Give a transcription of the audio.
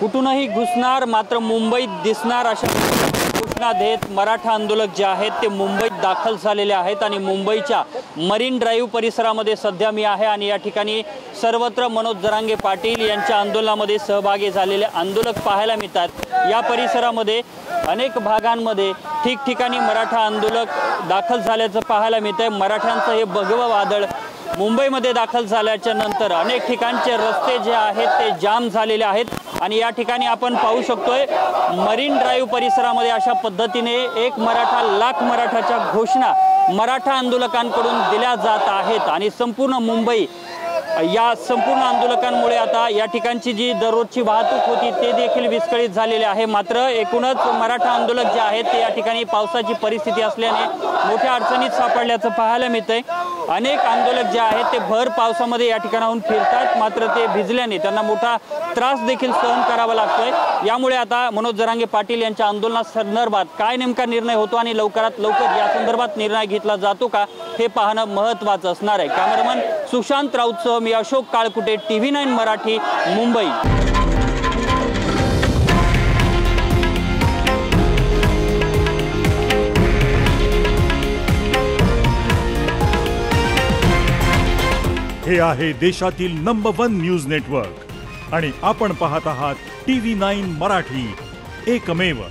कुठूनही घुसणार मात्र मुंबईत दिसणार अशा घोषणा देत मराठा आंदोलक जे आहेत ते मुंबईत दाखल झालेले आहेत आणि मुंबईच्या मरीन ड्राईव्ह परिसरामध्ये सध्या मी आहे आणि या ठिकाणी सर्वत्र मनोज जरांगे पाटील यांच्या आंदोलनामध्ये सहभागी झालेले आंदोलक पाहायला मिळतात। या परिसरामध्ये अनेक भागांमध्ये ठिकठिकाणी मराठा आंदोलक दाखल झाल्याचं पाहायला मिळतंय। मराठ्यांचं हे भगवं वादळ मुंबईमध्ये दाखल झाल्याच्या नंतर अनेक ठिकाणचे रस्ते जे आहेत ते जाम झालेले आहेत आणि या ठिकाणी आपण पाहू शकतोय मरीन ड्राईव्ह परिसरामध्ये अशा पद्धतीने एक मराठा लाख मराठाच्या घोषणा मराठा आंदोलकांकडून दिल्या जात आहेत आणि संपूर्ण मुंबई या संपूर्ण आंदोलकांमुळे आता या ठिकाणची जी दररोजची वाहतूक होती ते देखील विस्कळीत झालेले आहे। मात्र एकूणच मराठा आंदोलक जे आहेत ते या ठिकाणी पावसाची परिस्थिती असल्याने मोठ्या अडचणीत सापडल्याचं पाहायला मिळतंय। अनेक आंदोलक जे आहेत ते भर पावसामध्ये या ठिकाणाहून फिरतात मात्र ते भिजल्याने त्यांना मोठा त्रास देखील सहन करावा लागतोय। यामुळे आता मनोज जरांगे पाटील यांच्या आंदोलनासंदर्भात काय नेमका निर्णय होतो आणि लवकरात लवकर या संदर्भात निर्णय घेतला जातो का हे पाहणं महत्त्वाचं असणार आहे। कॅमेरामन सुशांत राऊतसह मी अशोक काळकुटे, TV9 मराठी, मुंबई। हे आहे देशातील नंबर 1 न्यूज नेटवर्क आणि आपण पाहत आहात TV9 मराठी, एकमेव।